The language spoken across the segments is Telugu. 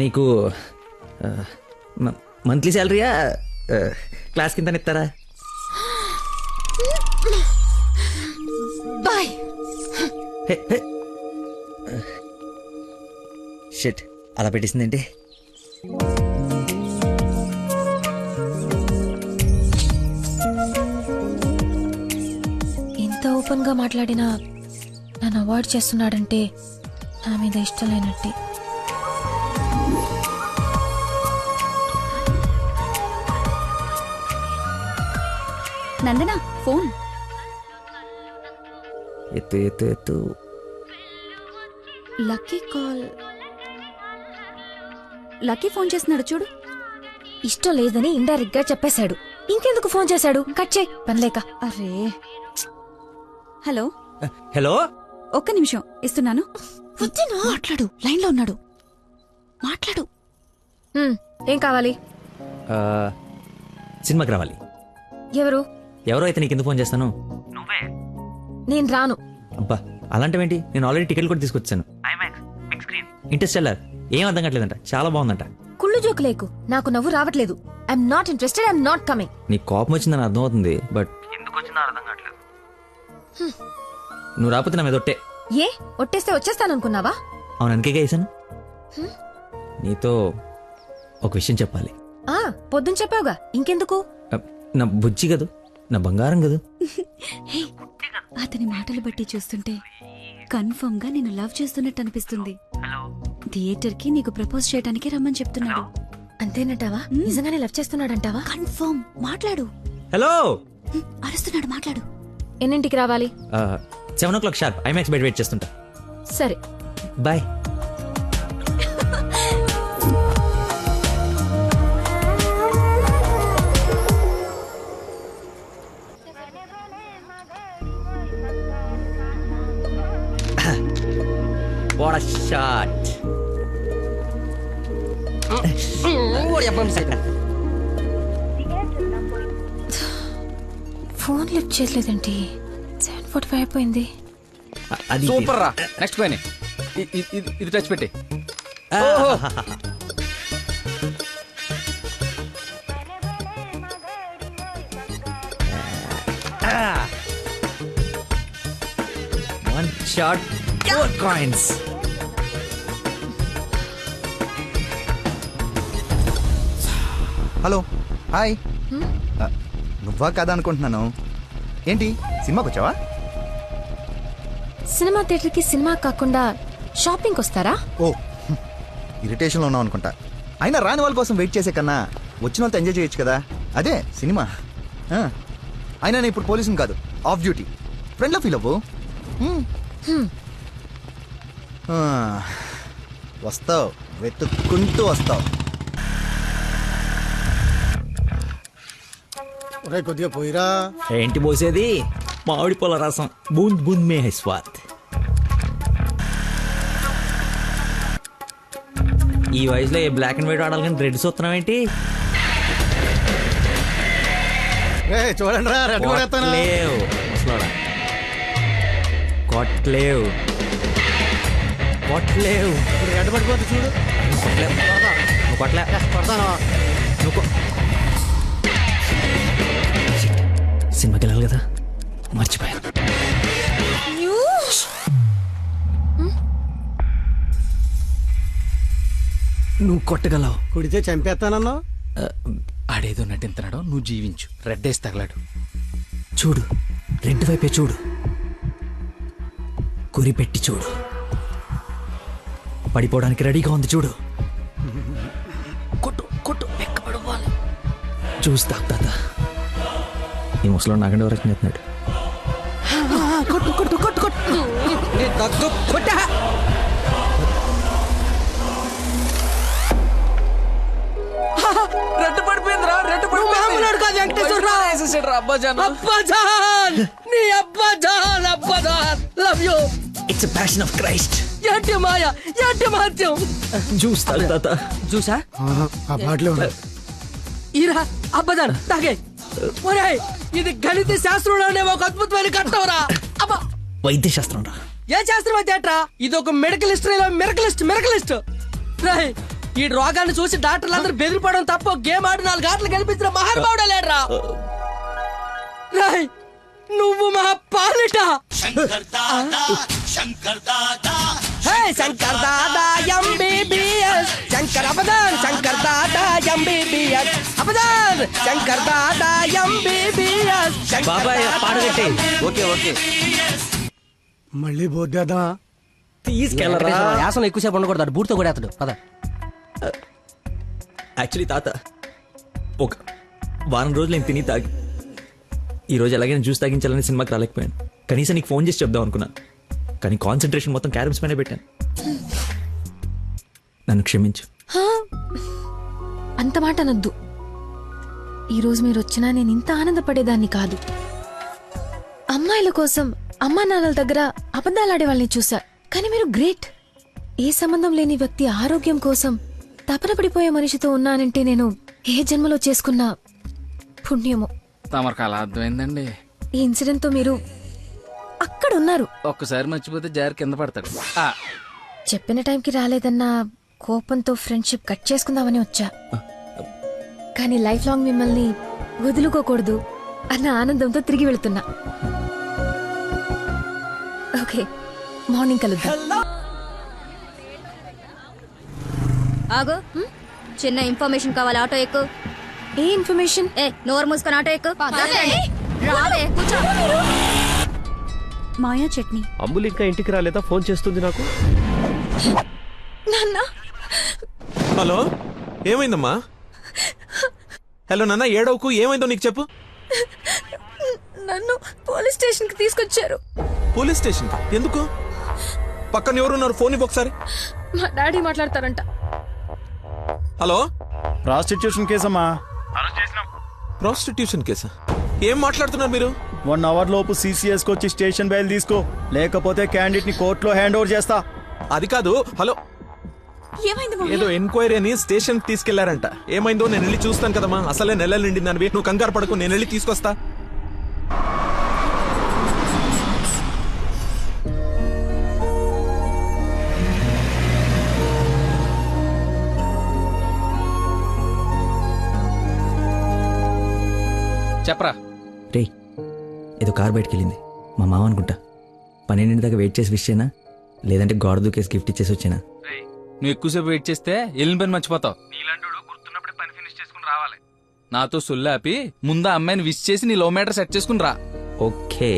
నీకు మంత్లీ శాలరీయా క్లాస్ కింద ఇస్తారా? బాయ్. షిట్, అలా పెట్టేసిందేంటి? ఇంత ఓపెన్ గా మాట్లాడినా నన్ను అవాయిడ్ చేస్తున్నాడంటే నా మీద ఇష్టం లేనట్టే. నందన ఫోన్. ఎత్తు ఎత్తు ఎత్తు. Lucky call. లక్కీ ఫోన్ చేస్తున్నాడు చూడు. ఇష్టం లేదని ఇండైరెక్ట్ గా చెప్పేశాడు. ఇంకెందుకు ఫోన్ చేశాడు? కట్ చేయి, పనిలేక. అరే. హలో. హలో, ఒక్క నిమిషం ఇస్తున్నాను. మాట్లాడు, లైన్ లో ఉన్నాడు. మాట్లాడు. ఏం కావాలి? సినిమాకి రావాలి. ఎవరు? ఎవరో అయితే నీకు ఎందుకు ఫోన్ చేస్తాను? నేను రాను. అబ్బా, అలాంటివేంటి? నేను ఆల్రెడీ టికెట్ కూడా తీసుకొచ్చాను. ఇంటర్స్టెల్లార్ ఏం అర్థం కావట్లేదంట, చాలా బాగుందంట. కుళ్ళు జోకు లేకు, నాకు నవ్వు రావట్లేదు. I'm not interested, I'm not coming. నీ కోపం వచ్చిందని అర్థం అవుతుంది, బట్ ఎందుకు వచ్చిందో అర్థం కావట్లేదు. నువ్వు రాకపోతే నా మీద ఒట్టే. ఏ ఒట్టేస్తే వచ్చేస్తాననుకున్నావా? అవును, అందుకే వేసాను. నీతో ఒక విషయం చెప్పాలి. పొద్దున చెప్పావుగా, ఇంకెందుకు? నా బుజ్జి కదూ, నా బంగారం కదూ. అతని మాటలు బట్టి చూస్తుంటే కన్ఫర్మ్ గా నేను లవ్ చేస్తున్నట్టు అనిపిస్తుంది. థియేటర్ కి నీకు ప్రపోజ్ చేయడానికి రమ్మని చెప్తున్నాడు. అంతేనంటావా? నిజంగానే లవ్ చేస్తున్నాడంటావా? కన్ఫర్మ్. మాట్లాడు. హలో. అరుస్తున్నాడు, మాట్లాడు. ఎన్నింటికి రావాలి? 7 o'clock షార్ప్ ఐమాక్స్ బయట వెయిట్ చేస్తుంటా. సరే, bye. What a shot. Phone lift చేయలేదండి. 7:45 అయిపోయింది. అది సూపర్ రా. నెక్స్ట్ పైన ఇది టచ్ పెట్టి. One shot, 4 coins. Hello, hi. నువ్వా కదా అనుకుంటున్నాను. ఏంటి సినిమాకి వచ్చావా? సినిమా థియేటర్ కి సినిమా కాకుండా షాపింగ్ వస్తారా? ఓ, ఇరిటేషన్లో ఉన్నావు అనుకుంటా. అయినా రాని వాళ్ళ కోసం వెయిట్ చేసే కన్నా వచ్చిన వాళ్ళతో ఎంజాయ్ చేయొచ్చు కదా. అదే సినిమా. అయినా నేను ఇప్పుడు పోలీసుని కాదు, ఆఫ్ డ్యూటీ. ఫ్రెండ్లో ఫీల్ అవ్వు. వస్తావు, వెతుక్కుంటూ వస్తావు. కొద్దిగా పోయిరా. ఏంటి పోసేది? మామిడి పొల రసం. బూంద్ బూంద్ మే హై స్వాద్. ఈ వయసులో ఏ బ్లాక్ అండ్ వైట్ ఆడాలి కానీ రెడ్ చూస్తున్నావు ఏంటి? చూడండి రా, రెడ్ కూడా ఎత్తాను. కొట్లేవు ముసలోడా, కొట్లేవు కొట్లేవు. రెడ్ పడిపోతే చూడు. కొట్లేవు, నువ్వు కొట్లే. పడతాను. నువ్వు సినిమాకి వెళ్ళాలి కదా, మర్చిపోయాను. నువ్వు కొట్టగలవు. కుడితే చంపేస్తానన్నా. ఆడేదో నటింతనాడో, నువ్వు జీవించు. రెడ్ వేసి తగలాడు. చూడు, రెడ్ వైపే చూడు, గురి పెట్టి చూడు. పడిపోవడానికి రెడీగా ఉంది చూడు. కొట్టు కొట్టు, ఎక్కబడిపోవాలి. చూస్తా తాత. ఈ ముసలో నాగండి వరకు నెత్తున్నాడు. కొట్టు కొట్టు కొట్టు కొట్టు. కొట్టా. రెడ్ పడిపోయిందిరా, రెడ్ పడిపోయింది. అబ్బాజాన్, నీ అబ్బాజాన్, అబ్బాజాన్, love you. It's a passion of Christ. ఏంటి మాయ, ఏంటి మహత్యం. చూస్తా తాత. చూసా ఆ పాటలో ఈరా అబ్బదాన్ తాగే. ఒరేయ్, ఇది గణిత శాస్త్రంలోనే ఒక అద్భుతమైన కట్టవరా. అబ్బా, వైద్య శాస్త్రం రా. ఏ శాస్త్రం అయితే ఏట్రా? ఇది ఒక మెడికల్ హిస్టరీలో మెరకలిస్ట్. రేయ్, ఈ రోగాన్ని చూసి డాక్టర్లు అందరూ బెదిరిపోవడం తప్ప గేమ్ ఆడి 4 ఆటలు గెలిపించిన మహానుభావుడే లేడరా. రేయ్, నువ్వు మా పాలిట హే Shankar Dada MBBS Shankar అబదాన్ Shankar Dada MBBS అబదాన్ Shankar Dada MBBS బాబాయ్ పాడగట్టే. ఓకే మళ్ళీ బోద్దేదా తీసుకెళ్ళరా. యాసన ఎక్కువసేపు ఉండకూడదు, అటు బూట్తో కూడా అతడు పద. యాక్చువల్లీ తాత ఒక వారం రోజులు నేను తిని తాగి ఈరోజు ఎలాగైనా జ్యూస్ తాగించాలని సినిమాకి రాలేకపోయాను. కనీసం నీకు ఫోన్ చేసి చెప్దాం అనుకున్నాను, కానీ కాన్సన్ట్రేషన్ మొత్తం క్యారమ్స్ పైన పెట్టాను. నన్ను క్షమించు. హా, అంత మాట అనొద్దు. ఈరోజు మీరు వచ్చినా నేను ఇంత ఆనందపడేదాన్ని కాదు. అమ్మాయిల కోసం అమ్మా నాన్నల దగ్గర అబద్ధాలాడే వాళ్ళని చూసా, కానీ మీరు గ్రేట్. ఏ సంబంధం లేని వ్యక్తి ఆరోగ్యం కోసం తపన పడిపోయే మనిషితో ఉన్నానంటే నేను ఏ జన్మలో చేసుకున్న పుణ్యమో. తమరికి అలా అర్థమైందండి. ఈ ఇన్సిడెంట్ తో మీరు అక్కడ ఉన్నారు. ఒక్కసారి మర్చిపోతే జారి కింద పడతాడు. చెప్పిన టైంకి రాలేదన్న కోపంతో ఫ్రెండ్షిప్ కట్ చేసుకుందామని వచ్చా, కానీ లైఫ్ లాంగ్ మిమ్మల్ని వదులుకోకూడదు అన్న ఆనందంతో తిరిగి వెళుతున్నా. ఓకే, మార్నింగ్ కలుద్దాం. ఆగు, చిన్న ఇన్ఫర్మేషన్ కావాలి. ఆటో ఎక్కు. ఏ ఇన్ఫర్మేషన్? ఏ నోరు మూసుకొని ఆటో ఎక్కు. రావే, కూర్చో. మాయా చట్నీ. అంబులు ఇంకా ఇంటికి రాలేదా? ఫోన్ చేస్తుంది నాకు. నాన్న, హలో, ఏమైందమ్మా? హలో నాన్న, ఏడవకు. ఏమైందో నీకు చెప్పు. నన్ను పోలీస్ స్టేషన్ కి తీసుకొచ్చారు. పోలీస్ స్టేషన్ ఎందుకు? పక్కన ఎవరున్నారు? ఫోన్ ఇవ్వు ఒకసారి. మా డాడీ మాట్లాడతారంట. హలో, ప్రాస్టిట్యూషన్ కేసమ్మా. ప్రాస్టిట్యూషన్ కేసా? ఏం మాట్లాడుతున్నారు మీరు? 1 అవర్ లోపు సిసిఎస్ కి వచ్చి స్టేషన్ బయలు తీసుకో, లేకపోతే క్యాండిడేట్ ని కోర్టులో హ్యాండ్ ఓవర్ చేస్తా. అది కాదు. హలో, ఏదో ఎంక్వైరీ అని స్టేషన్ తీసుకెళ్లారంట. ఏమైందో నేను వెళ్ళి చూస్తాను కదమ్మా. అసలే నెలలు నిండిందనివి. నువ్వు కంగారు పడకు, నేను వెళ్ళి తీసుకొస్తా. చెప్పరా. రే, ఏదో కార్ బయటకు వెళ్ళింది. మా మామ అనుకుంటా. 12 దాకా వెయిట్ చేసి విష్ చేయనా, లేదంటే గోడ దూకేసి గిఫ్ట్ ఇచ్చేసి వచ్చేనా? నువ్వు ఎక్కువసేపు వెయిట్ చేస్తే వెళ్ళిన పని మర్చిపోతావు. నీలాంటి గుర్తున్నప్పుడే పని ఫినిష్ చేసుకుని రావాలి. నాతో సుల్లాపి ముందు ఆ అమ్మాయిని విష్ చేసి నీ లవ్ మ్యాటర్ సెట్ చేసుకుని రా. ఓకే.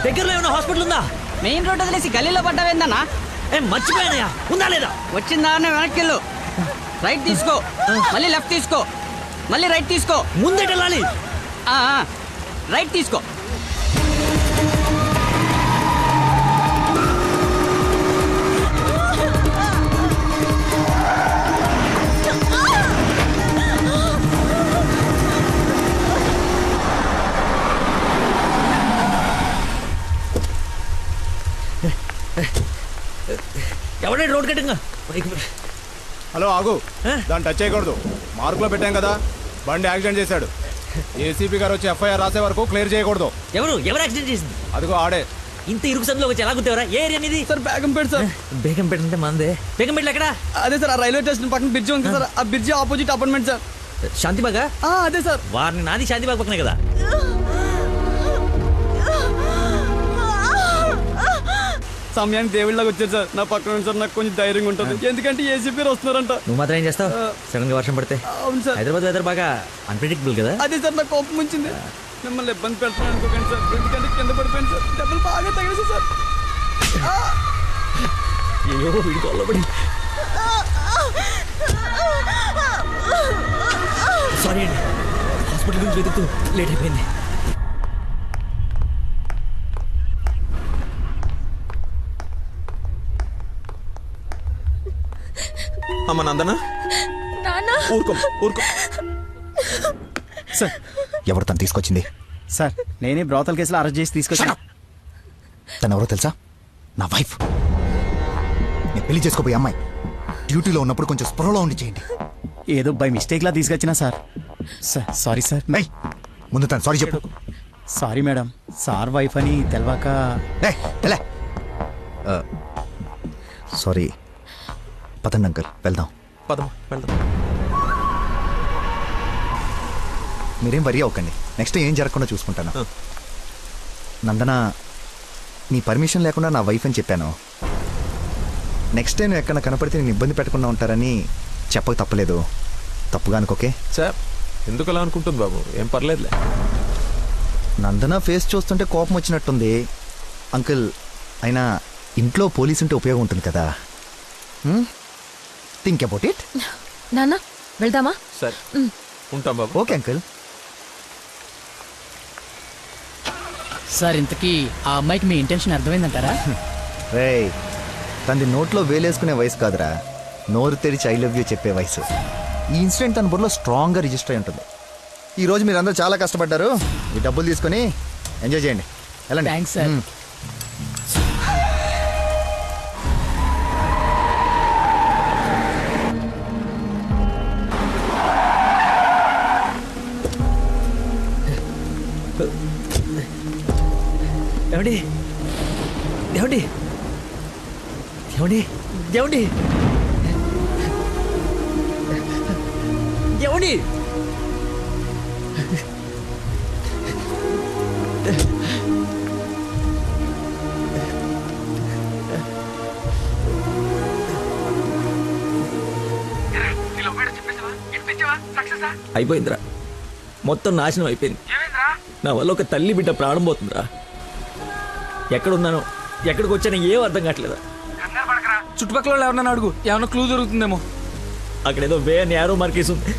దగ్గరలో ఏమైనా హాస్పిటల్ ఉందా? మెయిన్ రోడ్ వదిలేసి గల్లీలో పడ్డావేందన్నా? ఏం మర్చిపోయానయ్యా, ఉందా లేదా? వచ్చిందా వెనక్కి వెళ్ళు, రైట్ తీసుకో, మళ్ళీ లెఫ్ట్ తీసుకో, మళ్ళీ రైట్ తీసుకో, ముందేట వెళ్ళాలి. రైట్ తీసుకో. ఎవడే రోడ్ కట్టింగా? హలో ఆగు, దాన్ని టచ్ చేయకూడదు. మార్కులో పెట్టాం కదా, బండి యాక్సిడెంట్ చేశాడు. ఏసీపీ గారు వచ్చి ఎఫ్ఐఆర్ రాసే వరకు క్లియర్ చేయకూడదు. ఎవరు యాక్సిడెంట్ చేసింది? అదిగో ఆడే. ఇంత ఇరుకు సందులో వచ్చి ఎలా గుర్తేవరా? ఏ ఏరియా అనేది? Sir Begumpet sir. బేగంపేట అంటే మందే. బేగంపేటలో ఎక్కడ? అదే సార్, ఆ రైల్వే స్టేషన్ పక్కన బ్రిడ్జ్ ఉంది సార్, ఆ బ్రిడ్జ్ ఆపోజిట్ అపార్ట్మెంట్ సార్. శాంతిబాగా? అదే సార్. వారిని నాది శాంతిబాగ్ పక్కనే కదా. సమయానికి దేవుళ్ళగా వచ్చారు సార్. నా పక్కన ఉంది సార్, నాకు కొంచెం ధైర్యంగా ఉంటుంది, ఎందుకంటే ఏసీపీ వస్తున్నారంట. నువ్వు మాత్రం ఏం చేస్తావు? సడన్ గా వర్షం పడితే? అవును సార్. హైదరాబాద్ వెదర్ బాగా అన్ప్రెడిక్టబుల్ కదా. అదే సార్, నాకు కోపం వచ్చింది. మిమ్మల్ని ఇబ్బంది పెడుతున్నాను అనుకోకండి సార్, ఎందుకంటే కింద పడిపోయింది సార్, దెబ్బలు బాగా తగిలి సార్. అయ్యో వీడికి అల్లబడి. సారీ అండి, హాస్పిటల్ గురించి వెతుకుతూ లేట్ అయిపోయింది. అమ్మ నందన, ఊరుకో ఊరుకో. సార్, ఎవరు తను తీసుకొచ్చింది? సార్, నేనే బ్రోతల్ కేసులో అరెస్ట్ చేసి తీసుకొచ్చాను. తను ఎవరో తెలుసా? నా వైఫ్. నేను పెళ్లి చేసుకోబోయే అమ్మాయి. డ్యూటీలో ఉన్నప్పుడు కొంచెం స్పృహలో ఉండి చేయండి. ఏదో బై మిస్టేక్ లా తీసుకొచ్చినా సార్. Sorry sir. నై, ముందు తను సారీ చెప్పు. సారీ మేడం, సార్ వైఫ్ అని తెలవాక. సారీ. పదండి అంకుల్, వెళ్దాం. పదమ్మా వెళ్దాం. మీరేం వరీ అవ్వకండి, నెక్స్ట్ ఏం జరగకుండా చూసుకుంటాను. నందన, నీ పర్మిషన్ లేకుండా నా వైఫ్ అని చెప్పాను. నెక్స్ట్ టైం ఎక్కడ కనపడితే నేను ఇబ్బంది పెట్టకుండా ఉంటారని చెప్పక తప్పలేదు. తప్పుగా అనుకోకే. సార్, ఎందుకు అలా అనుకుంటుంది బాబు? ఏం పర్లేదులే. నందన ఫేస్ చూస్తుంటే కోపం వచ్చినట్టుంది అంకుల్. అయినా ఇంట్లో పోలీసు ఉంటే ఉపయోగం ఉంటుంది కదా. Think about it. నాన్న వెళ్దామా? సరే, ఉంటాం బాబు. Okay uncle. సార్, ఇంతకీ ఆ అమ్మాయికి మీ ఇంటెన్షన్ అర్థమైందంటారా? రేయ్, తనది నోట్లో వేలేసుకునే వయసు కాదురా, నోరు తెరిచి ఐ లవ్ యూ చెప్పే వయసు. ఈ ఇన్సిడెంట్ తన బుర్రలో స్ట్రాంగ్గా రిజిస్టర్ అయి ఉంటుంది. ఈరోజు మీరందరూ చాలా కష్టపడ్డారు. ఈ డబ్బులు తీసుకొని ఎంజాయ్ చేయండి. వెళ్ళండి. Thanks sir. ఏమండి ఏమండి ఏమండి ఏమండి ఏమండి? అయిపోయిందిరా, మొత్తం నాశనం అయిపోయింది. నా వల్ల ఒక తల్లి బిడ్డ ప్రాణం పోతుందిరా. ఎక్కడున్నానో ఎక్కడికి వచ్చానో ఏం అర్థం కావట్లేదా. చుట్టుపక్కల ఎవరన్నా అడుగు, ఏమన్నా క్లూ దొరుకుతుందేమో. అక్కడేదో వే అని యారో మార్కేసి ఉంది.